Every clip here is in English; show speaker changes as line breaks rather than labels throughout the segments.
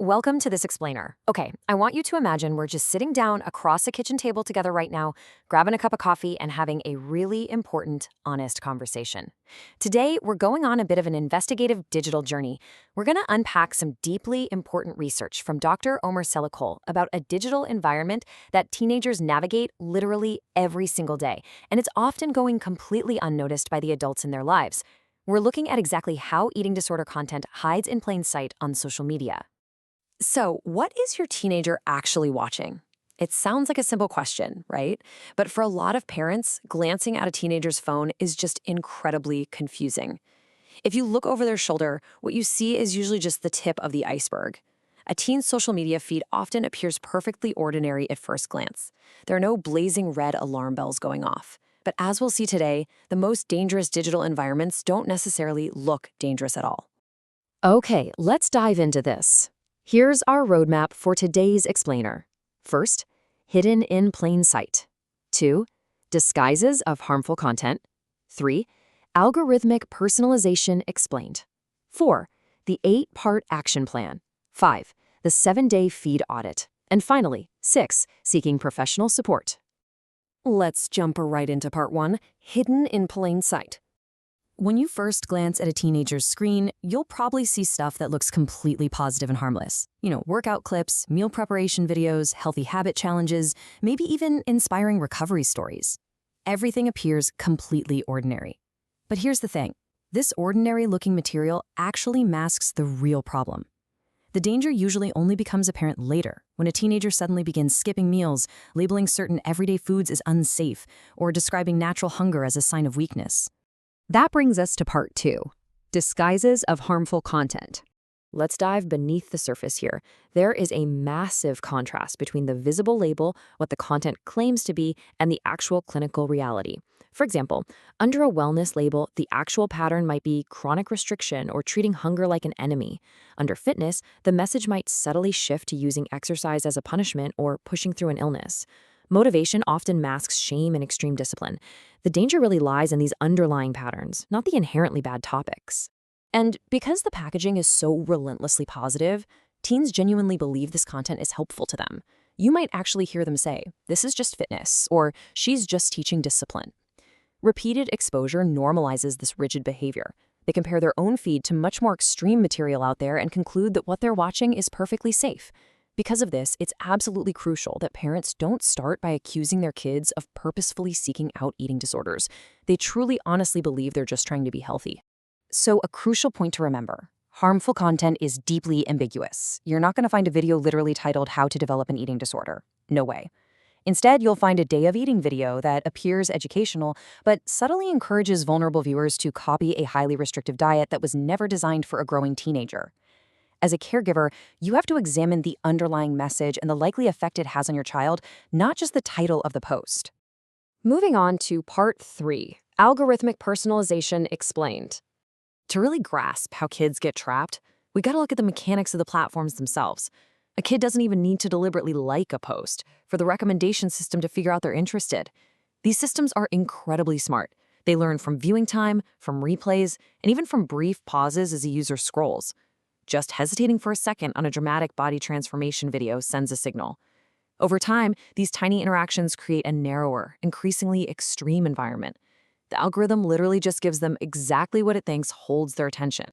Welcome to this explainer. Okay, I want you to imagine we're just sitting down across a kitchen table together right now, grabbing a cup of coffee and having a really important, honest conversation. Today, we're going on a bit of an investigative digital journey. We're going to unpack some deeply important research from Dr. Omer Çelikkol about a digital environment that teenagers navigate literally every single day, and it's often going completely unnoticed by the adults in their lives. We're looking at exactly how eating disorder content hides in plain sight on social media. So, what is your teenager actually watching? It sounds like a simple question, right? But for a lot of parents, glancing at a teenager's phone is just incredibly confusing. If you look over their shoulder, what you see is usually just the tip of the iceberg. A teen's social media feed often appears perfectly ordinary at first glance. There are no blazing red alarm bells going off. But as we'll see today, the most dangerous digital environments don't necessarily look dangerous at all. Okay, let's dive into this. Here's our roadmap for today's explainer. First, hidden in plain sight. 2, disguises of harmful content. 3, algorithmic personalization explained. 4, the 8-part action plan. 5, the 7-day feed audit. And finally, 6, seeking professional support. Let's jump right into part 1, hidden in plain sight. When you first glance at a teenager's screen, you'll probably see stuff that looks completely positive and harmless. Workout clips, meal preparation videos, healthy habit challenges, maybe even inspiring recovery stories. Everything appears completely ordinary. But here's the thing. This ordinary-looking material actually masks the real problem. The danger usually only becomes apparent later, when a teenager suddenly begins skipping meals, labeling certain everyday foods as unsafe, or describing natural hunger as a sign of weakness. That brings us to part 2, disguises of harmful content. Let's dive beneath the surface here. There is a massive contrast between the visible label, what the content claims to be, and the actual clinical reality. For example, under a wellness label, the actual pattern might be chronic restriction or treating hunger like an enemy. Under fitness, the message might subtly shift to using exercise as a punishment or pushing through an illness. Motivation often masks shame and extreme discipline. The danger really lies in these underlying patterns, not the inherently bad topics. And because the packaging is so relentlessly positive, teens genuinely believe this content is helpful to them. You might actually hear them say, "This is just fitness," or "She's just teaching discipline." Repeated exposure normalizes this rigid behavior. They compare their own feed to much more extreme material out there and conclude that what they're watching is perfectly safe. Because of this, it's absolutely crucial that parents don't start by accusing their kids of purposefully seeking out eating disorders. They truly honestly believe they're just trying to be healthy. So a crucial point to remember, harmful content is deeply ambiguous. You're not going to find a video literally titled "How to Develop an Eating Disorder." No way. Instead, you'll find a day of eating video that appears educational, but subtly encourages vulnerable viewers to copy a highly restrictive diet that was never designed for a growing teenager. As a caregiver, you have to examine the underlying message and the likely effect it has on your child, not just the title of the post. Moving on to part 3, algorithmic personalization explained. To really grasp how kids get trapped, we gotta look at the mechanics of the platforms themselves. A kid doesn't even need to deliberately like a post for the recommendation system to figure out they're interested. These systems are incredibly smart. They learn from viewing time, from replays, and even from brief pauses as a user scrolls. Just hesitating for a second on a dramatic body transformation video sends a signal. Over time, these tiny interactions create a narrower, increasingly extreme environment. The algorithm literally just gives them exactly what it thinks holds their attention.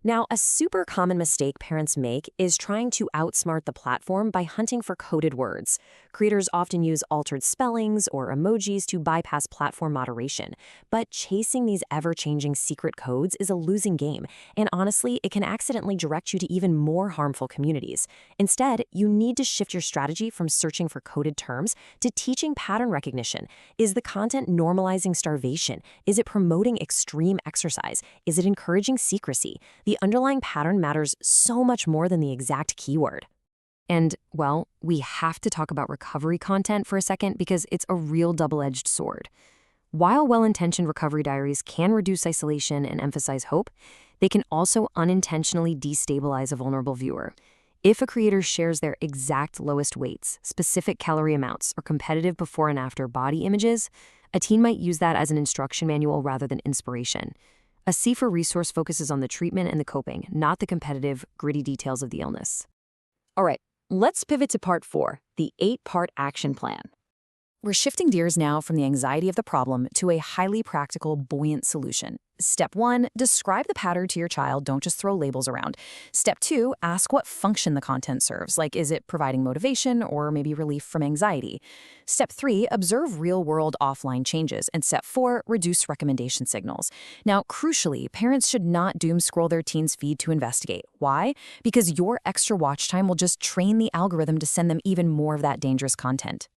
Now, a super common mistake parents make is trying to outsmart the platform by hunting for coded words. Creators often use altered spellings or emojis to bypass platform moderation, but chasing these ever-changing secret codes is a losing game, and honestly, it can accidentally direct you to even more harmful communities. Instead, you need to shift your strategy from searching for coded terms to teaching pattern recognition. Is the content normalizing starvation? Is it promoting extreme exercise? Is it encouraging secrecy? The underlying pattern matters so much more than the exact keyword. And, well, we have to talk about recovery content for a second because it's a real double-edged sword. While well-intentioned recovery diaries can reduce isolation and emphasize hope, they can also unintentionally destabilize a vulnerable viewer. If a creator shares their exact lowest weights, specific calorie amounts, or competitive before and after body images, a teen might use that as an instruction manual rather than inspiration. A safer resource focuses on the treatment and the coping, not the competitive, gritty details of the illness. All right, let's pivot to part 4, the 8-part action plan. We're shifting gears now from the anxiety of the problem to a highly practical, buoyant solution. Step 1, describe the pattern to your child, don't just throw labels around. Step 2, ask what function the content serves, like is it providing motivation or maybe relief from anxiety. Step 3, observe real-world offline changes. And step 4, reduce recommendation signals. Now, crucially, parents should not doom scroll their teen's feed to investigate. Why? Because your extra watch time will just train the algorithm to send them even more of that dangerous content.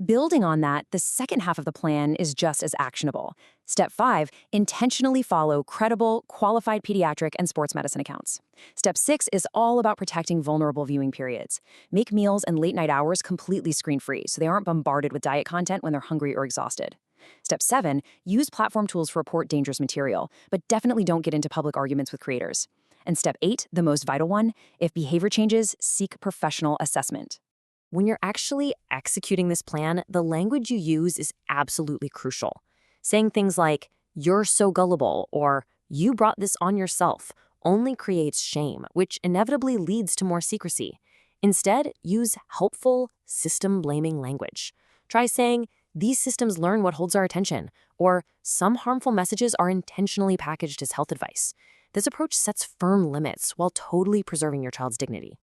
Building on that, the second half of the plan is just as actionable. Step 5, intentionally follow credible, qualified pediatric and sports medicine accounts. Step 6 is all about protecting vulnerable viewing periods. Make meals and late-night hours completely screen-free so they aren't bombarded with diet content when they're hungry or exhausted. Step 7, use platform tools to report dangerous material, but definitely don't get into public arguments with creators. And Step 8, the most vital one, if behavior changes, seek professional assessment. When you're actually executing this plan, the language you use is absolutely crucial. Saying things like, "You're so gullible," or "You brought this on yourself," only creates shame, which inevitably leads to more secrecy. Instead, use helpful, system-blaming language. Try saying, "These systems learn what holds our attention," or "Some harmful messages are intentionally packaged as health advice." This approach sets firm limits while totally preserving your child's dignity.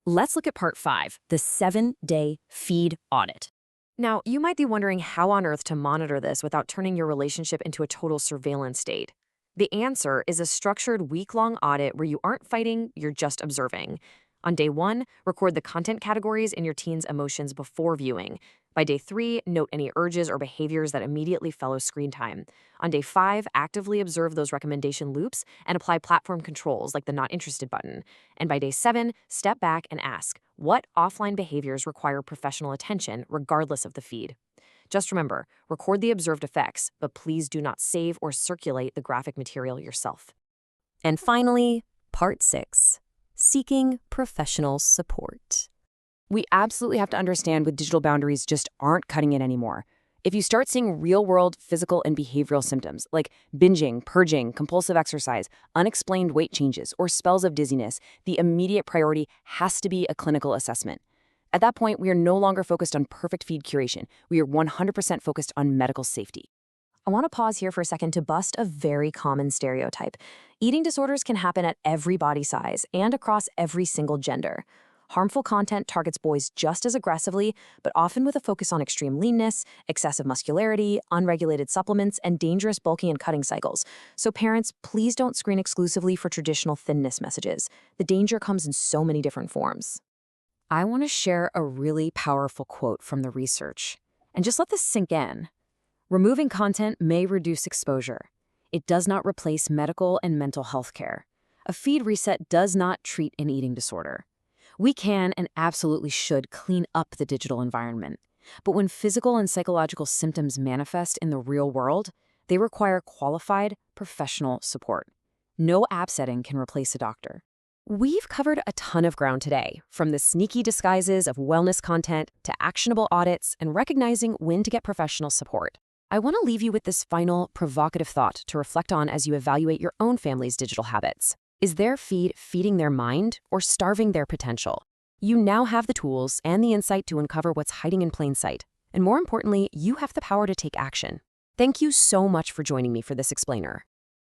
Let's look at part 5, the 7-day feed audit. Now, you might be wondering how on earth to monitor this without turning your relationship into a total surveillance state. The answer is a structured week-long audit where you aren't fighting, you're just observing. On day 1, record the content categories in your teen's emotions before viewing. By day 3, note any urges or behaviors that immediately follow screen time. On day 5, actively observe those recommendation loops and apply platform controls like the not interested button. And by day 7, step back and ask, what offline behaviors require professional attention regardless of the feed? Just remember, record the observed effects, but please do not save or circulate the graphic material yourself. And finally, part 6. Seeking professional support. We absolutely have to understand with digital boundaries just aren't cutting it anymore. If you start seeing real-world physical and behavioral symptoms like binging, purging, compulsive exercise, unexplained weight changes, or spells of dizziness, the immediate priority has to be a clinical assessment. At that point, we are no longer focused on perfect feed curation. We are 100% focused on medical safety. I want to pause here for a second to bust a very common stereotype. Eating disorders can happen at every body size and across every single gender. Harmful content targets boys just as aggressively, but often with a focus on extreme leanness, excessive muscularity, unregulated supplements, and dangerous bulking and cutting cycles. So parents, please don't screen exclusively for traditional thinness messages. The danger comes in so many different forms. I want to share a really powerful quote from the research. And just let this sink in. Removing content may reduce exposure. It does not replace medical and mental health care. A feed reset does not treat an eating disorder. We can and absolutely should clean up the digital environment. But when physical and psychological symptoms manifest in the real world, they require qualified, professional support. No app setting can replace a doctor. We've covered a ton of ground today, from the sneaky disguises of wellness content to actionable audits and recognizing when to get professional support. I want to leave you with this final, provocative thought to reflect on as you evaluate your own family's digital habits. Is their feed feeding their mind or starving their potential? You now have the tools and the insight to uncover what's hiding in plain sight. And more importantly, you have the power to take action. Thank you so much for joining me for this explainer.